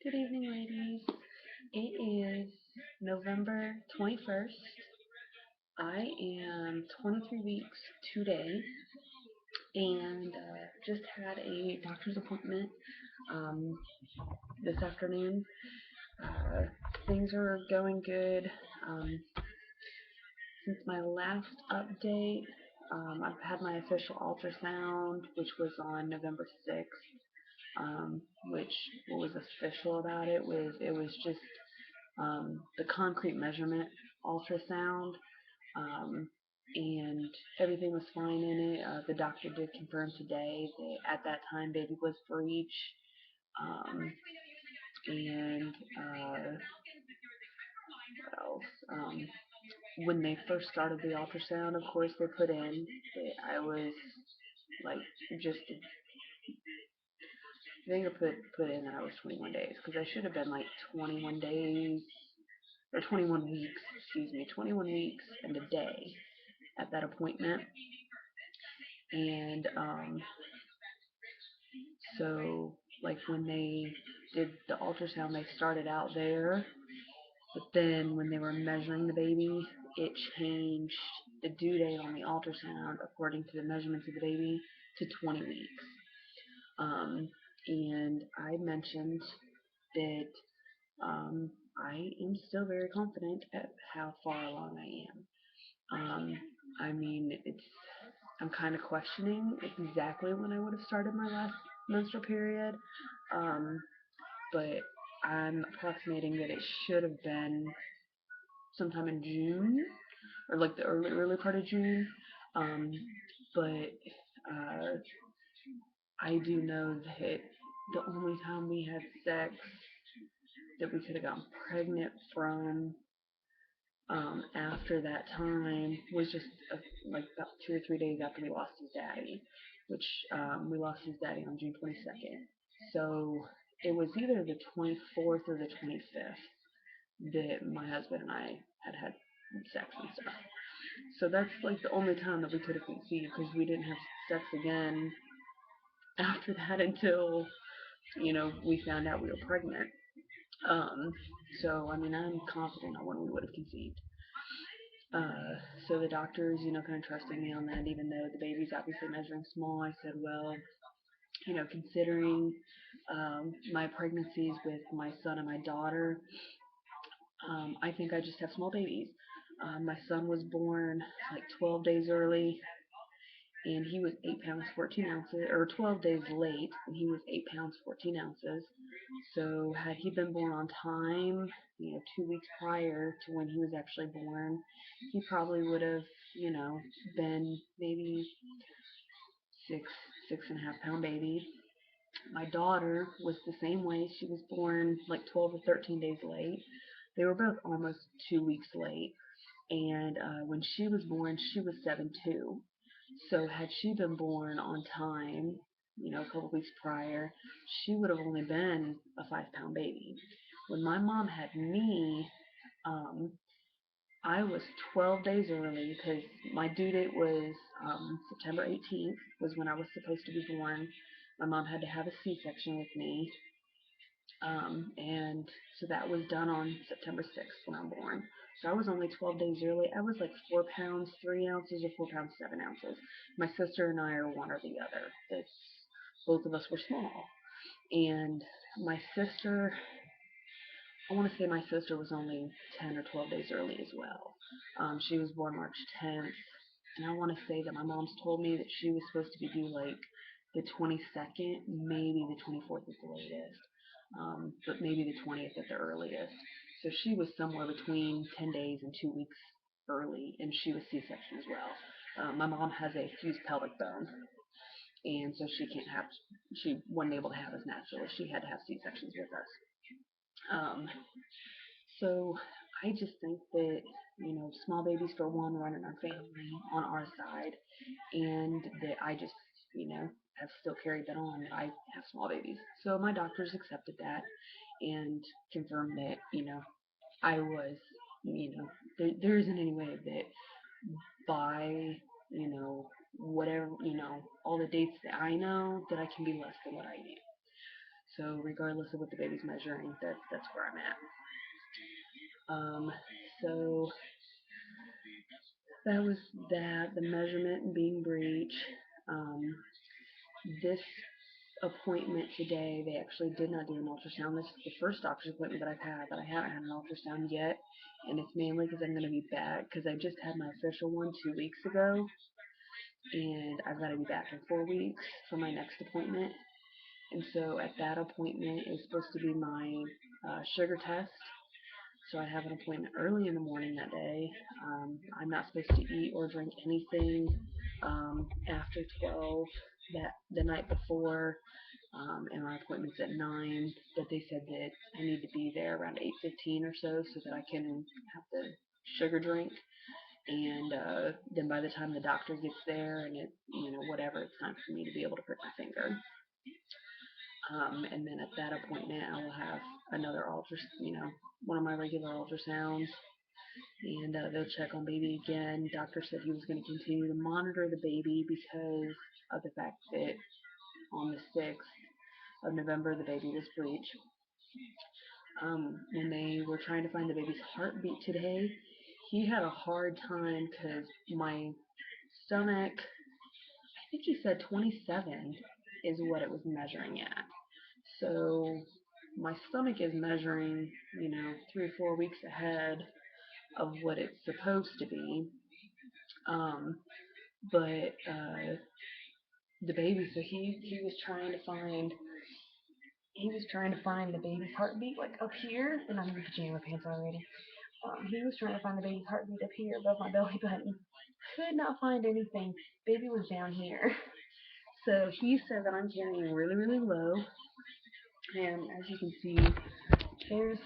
Good evening, ladies. It is November 21st. I am 23 weeks today and just had a doctor's appointment um, this afternoon. Uh, things are going good. Um, since my last update, I've had my official ultrasound, which was on November 6th. Which what was official about it was just the concrete measurement ultrasound, um, and everything was fine in it. The doctor did confirm today that at that time baby was breech, um, and what else? When they first started the ultrasound, of course, they put in that I was like just they put in that I was 21 days because I should have been like 21 days or 21 weeks, excuse me, 21 weeks and a day at that appointment. And so, like when they did the ultrasound, they started out there, but then when they were measuring the baby, it changed the due date on the ultrasound according to the measurements of the baby to 20 weeks. And I mentioned that I am still very confident at how far along I am. I mean, I'm kind of questioning exactly when I would have started my last menstrual period, um, but I'm approximating that it should have been sometime in June or like the early part of June. Um, but I do know that the only time we had sex that we could have gotten pregnant from after that time was just like about 2 or 3 days after we lost his daddy, which we lost his daddy on June 22nd. So it was either the 24th or the 25th that my husband and I had sex and stuff. So that's like the only time that we could have conceived because we didn't have sex again after that until we found out we were pregnant. Um, so I mean I'm confident on when we would have conceived. So the doctors, kind of trusted me on that, even though the baby's obviously measuring small. I said, well, considering my pregnancies with my son and my daughter, I think I just have small babies. My son was born like 12 days early, and he was 8 pounds 14 ounces, or 12 days late, and he was 8 pounds 14 ounces. So had he been born on time, 2 weeks prior to when he was actually born, he probably would have, been maybe 6.5 pound baby. My daughter was the same way. She was born like 12 or 13 days late. They were both almost 2 weeks late. And when she was born, she was 7'2". So had she been born on time, a couple weeks prior, she would have only been a 5 pound baby. When my mom had me, um, I was 12 days early because my due date was September 18th was when I was supposed to be born. My mom had to have a C-section with me, and so that was done on September 6th when I'm born. So I was only 12 days early. I was like 4 pounds 3 ounces or 4 pounds 7 ounces. My sister and I are one or the other. It's both of us were small, and my sister, I want to say my sister was only 10 or 12 days early as well. She was born March 10th, and I want to say that my mom's told me that she was supposed to be due like the 22nd, maybe the 24th at the latest, but maybe the 20th at the earliest. So she was somewhere between 10 days and 2 weeks early, and she was C-section as well. My mom has a fused pelvic bone, and so she wasn't able to have us naturally. She had to have C-sections with us. Um, so I just think that, small babies for one run in our family on our side, and that I just, have still carried that on, that I have small babies. So my doctors accepted that and confirmed that, I was, there isn't any way that by, whatever, all the dates that I know that I can be less than what I am. So regardless of what the baby's measuring, that's where I'm at. So that was that. The measurement being breech. Um, this appointment today, they actually did not do an ultrasound. This is the first doctor's appointment that I've had that I haven't had an ultrasound yet, and it's mainly because I'm going to be back, because I just had my official one 2 weeks ago, and I've got to be back in 4 weeks for my next appointment. And so at that appointment is supposed to be my sugar test. So I have an appointment early in the morning that day. I'm not supposed to eat or drink anything after 12 the night before, and my appointment's at 9. But they said that I need to be there around 8:15 or so that I can have the sugar drink. And then by the time the doctor gets there and whatever, it's time for me to be able to prick my finger. And then at that appointment, I will have another one of my regular ultrasounds, and they'll check on baby again. Doctor said he was going to continue to monitor the baby because of the fact that on the 6th of November, the baby was breech. When they were trying to find the baby's heartbeat today, he had a hard time because my stomach, I think he said 27 is what it was measuring at. So my stomach is measuring, 3 or 4 weeks ahead of what it's supposed to be. But the baby, so he was trying to find the baby's heartbeat like up here, and I'm in pajama pants already. He was trying to find the baby's heartbeat up here above my belly button. Could not find anything. Baby was down here. So he said that I'm carrying really, really low. And as you can see, there's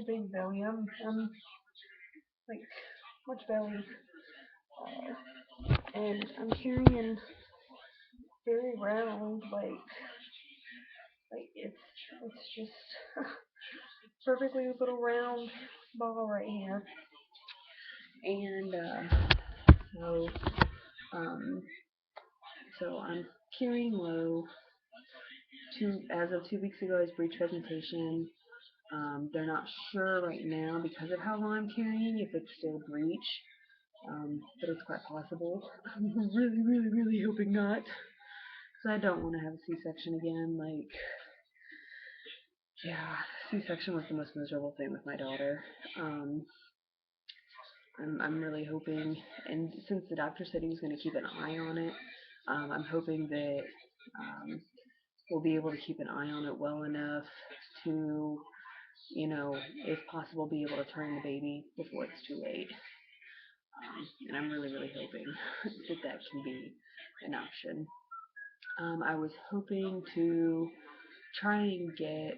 baby belly. I'm like much belly, and I'm carrying very round, like it's just perfectly little round ball right here. And so I'm carrying low. As of 2 weeks ago, is breech presentation. They're not sure right now because of how long I'm carrying if it's still breech, but it's quite possible. I'm really, really, really hoping not, because I don't want to have a C-section again. C-section was the most miserable thing with my daughter. I'm really hoping, and since the doctor said he was going to keep an eye on it, I'm hoping that we'll be able to keep an eye on it well enough to, if possible, be able to turn the baby before it's too late. And I'm really, really hoping that can be an option. I was hoping to try and get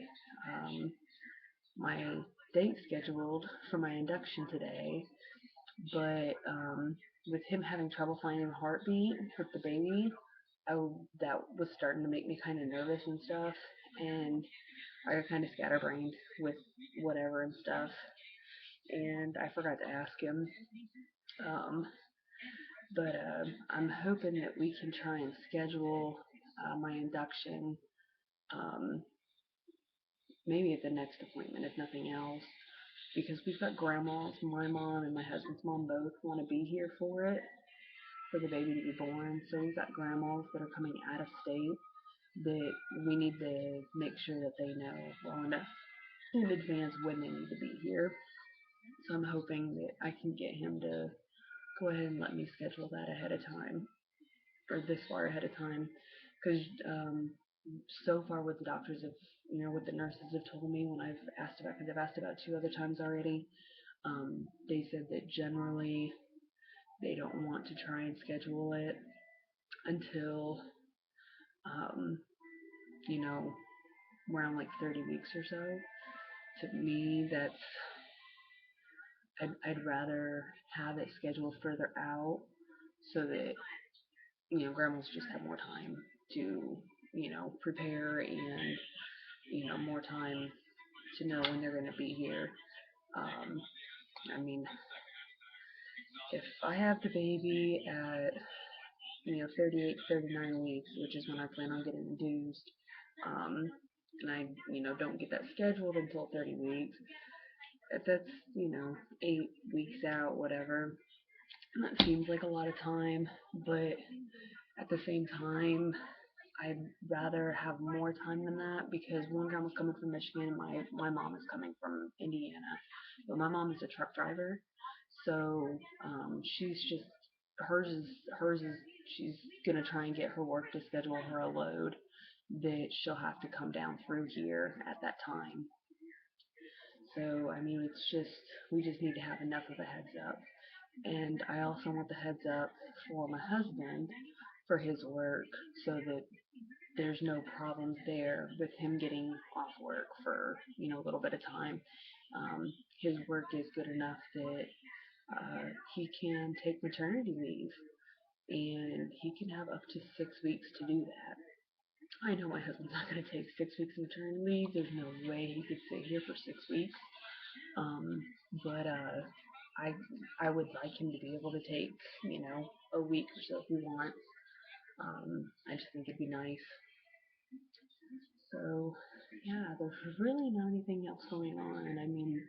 my date scheduled for my induction today, but with him having trouble finding a heartbeat with the baby, that was starting to make me kind of nervous and stuff, and I got kind of scatterbrained with whatever and stuff, and I forgot to ask him. But I'm hoping that we can try and schedule my induction maybe at the next appointment, if nothing else, because we've got grandmas, my mom and my husband's mom both want to be here for the baby to be born. So we've got grandmas that are coming out of state that we need to make sure that they know well enough in advance when they need to be here. So I'm hoping that I can get him to go ahead and let me schedule that ahead of time, or this far ahead of time, because so far what the doctors have, what the nurses have told me when I've asked about, because I've asked about 2 other times already, they said that generally they don't want to try and schedule it until, you know, around like 30 weeks or so. To me, I'd rather have it scheduled further out so that, grandmas just have more time to, prepare and, more time to know when they're going to be here. I mean, if I have the baby at, 38, 39 weeks, which is when I plan on getting induced, and I, don't get that scheduled until 30 weeks. That's, 8 weeks out, whatever. And that seems like a lot of time, but at the same time, I'd rather have more time than that because one grandma's coming from Michigan, and my mom is coming from Indiana. But my mom is a truck driver, so she's just hers is she's gonna try and get her work to schedule her a load that she'll have to come down through here at that time. So I mean, it's just we just need to have enough of a heads up. And I also want the heads up for my husband for his work so that there's no problems there with him getting off work for a little bit of time. Um, his work is good enough that he can take maternity leave, and he can have up to 6 weeks to do that. I know my husband's not going to take 6 weeks of maternity leave. There's no way he could sit here for 6 weeks. Um, but I I would like him to be able to take a week or so if he wants. I just think it'd be nice. So yeah, there's really not anything else going on. I mean,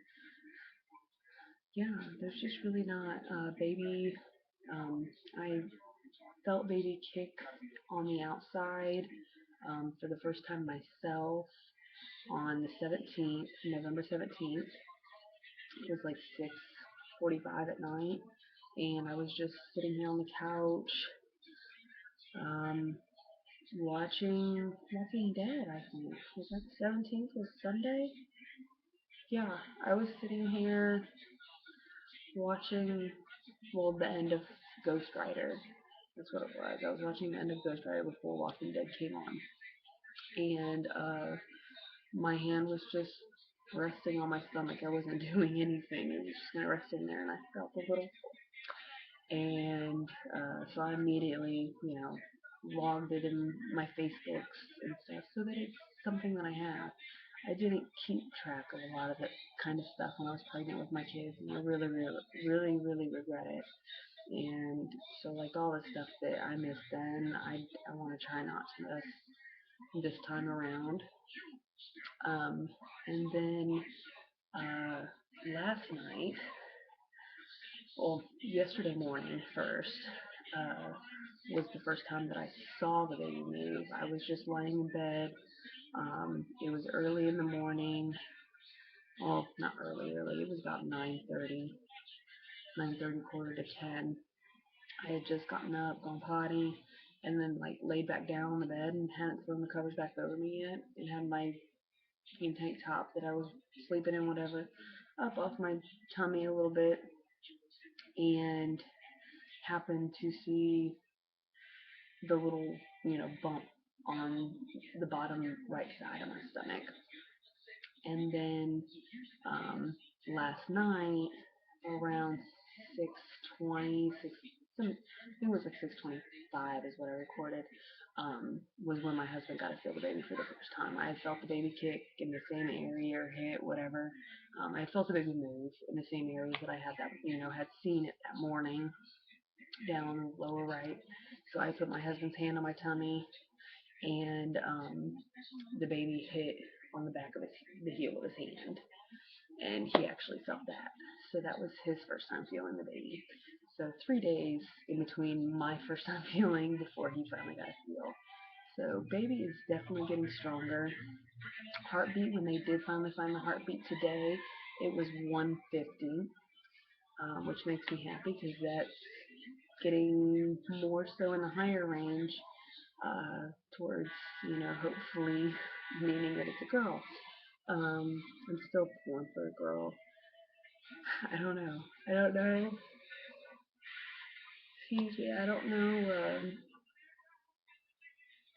yeah, there's just really not. Baby, I felt baby kick on the outside for the first time myself on the 17th, November 17th. It was like 6:45 at night, and I was just sitting here on the couch, um, watching Walking Dead. I think was that 17th was Sunday. Yeah, I was sitting here watching, well, the end of Ghost Rider. That's what it was. I was watching the end of Ghost Rider before Walking Dead came on, and my hand was just resting on my stomach. I wasn't doing anything. It was just kind of resting there, and I felt a little. And so I immediately, logged it in my Facebooks and stuff so that it's something that I have. I didn't keep track of a lot of that kind of stuff when I was pregnant with my kids, and I really, really, really, really regret it. And so, like all the stuff that I missed then, I want to try not to miss this time around. Um, and then uh, last night, well, yesterday morning first, uh, was the first time that I saw the baby move. I was just laying in bed. It was early in the morning. Well, not early, early. It was about 9:30, 9:30, quarter to 10. I had just gotten up, gone potty, and then like laid back down on the bed and hadn't thrown the covers back over me yet, and had my jean tank top that I was sleeping in, whatever, up off my tummy a little bit, and happened to see the little, bump on the bottom right side of my stomach. And then um, last night around 6:20, I think it was like 6:25 is what I recorded. Was when my husband got to feel the baby for the first time. I had felt the baby kick in the same area or hit, whatever. I had felt the baby move in the same areas that I had had seen it that morning down in the lower right. So I put my husband's hand on my tummy, and the baby hit on the back of the heel of his hand, and he actually felt that. So that was his first time feeling the baby. So 3 days in between my first time feeling before he finally got to feel. So baby is definitely getting stronger. Heartbeat, when they did finally find the heartbeat today, it was 150, which makes me happy because that's getting more so in the higher range towards, hopefully meaning that it's a girl. I'm still pulling for a girl. I don't know. I don't know. Excuse me. I don't know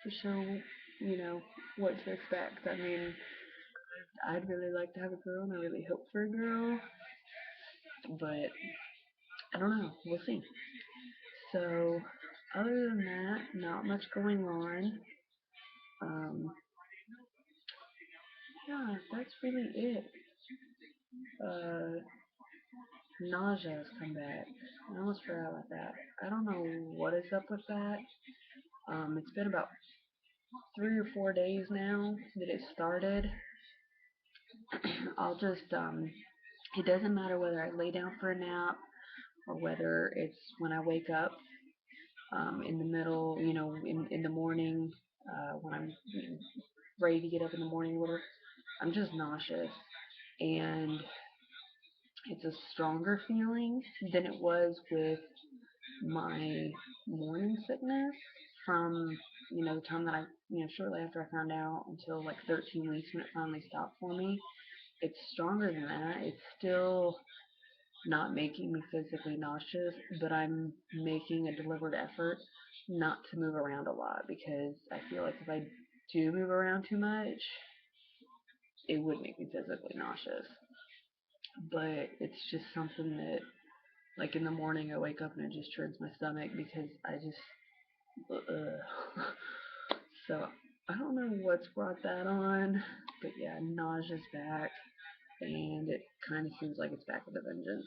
for sure, what to expect. I mean, I'd really like to have a girl, and I really hope for a girl, but I don't know. We'll see. So, other than that, not much going on. Um, yeah, that's really it. Uh, nausea has come back. I almost forgot about that. I don't know what is up with that. It's been about 3 or 4 days now that it started, I'll just it doesn't matter whether I lay down for a nap or whether it's when I wake up in the middle, in the morning, when I'm ready to get up in the morning, whatever. I'm just nauseous, and it's a stronger feeling than it was with my morning sickness from the time that I shortly after I found out until like 13 weeks when it finally stopped for me. It's stronger than that. It's still not making me physically nauseous, but I'm making a deliberate effort not to move around a lot because I feel like if I do move around too much, it would make me physically nauseous. But it's just something that, like in the morning, I wake up and it just turns my stomach because I just, so I don't know what's brought that on, but yeah, nausea's back, and it kind of seems like it's back with a vengeance.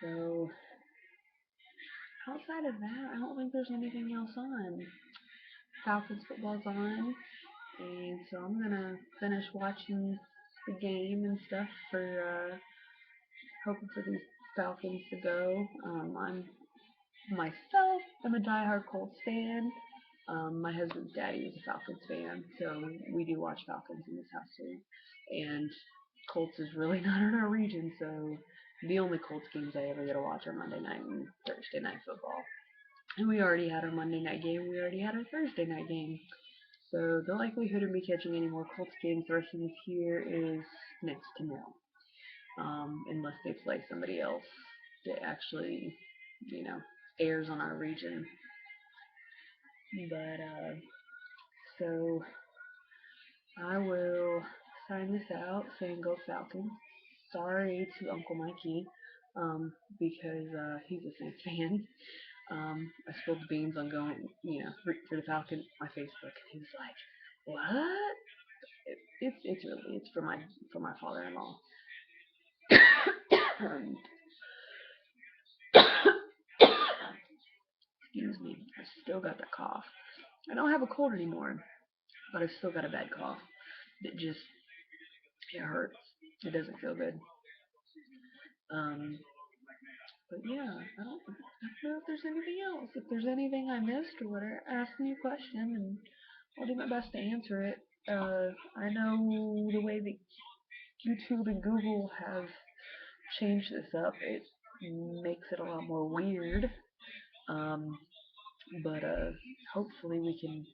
So outside of that, I don't think there's anything else on. Falcons football's on, and so I'm gonna finish watching the game and stuff for hoping for these Falcons to go. I'm myself am a diehard Colts fan. My husband's daddy is a Falcons fan, so we do watch Falcons in this house too. And Colts is really not in our region, so the only Colts games I ever get to watch are Monday night and Thursday night football. And we already had our Monday night game. We already had our Thursday night game. So the likelihood of me catching any more Colts games the rest of this year is next to nil, unless they play somebody else that actually, you know, airs on our region. But so I will sign this out saying go Falcons. Sorry to Uncle Mikey, because he's a Saints fan. I spilled the beans on going, for the Falcons on my Facebook, and he was like, "What?" It's really it's for my father-in-law. Excuse me, I still got that cough. I don't have a cold anymore, but I still got a bad cough. It hurts. It doesn't feel good. Um, but yeah, I don't know if there's anything else. If there's anything I missed or whatever, ask me a question and I'll do my best to answer it. I know the way that YouTube and Google have changed this up, it makes it a lot more weird. Um, but hopefully we can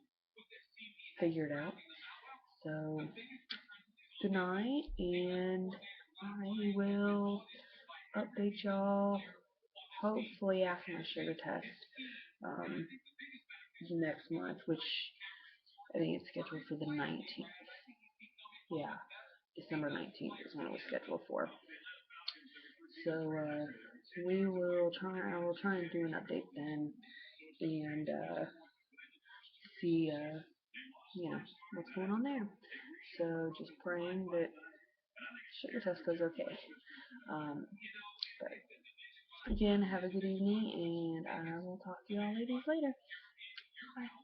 figure it out. So good night, and I will update y'all hopefully after my sugar test um, next month, which I think it's scheduled for the 19th. Yeah, December 19th is when it was scheduled for. So we will try. I will try and do an update then, and see, what's going on there. So just praying that sugar test goes okay. Um, but again, have a good evening, and I will talk to y'all ladies later. Bye.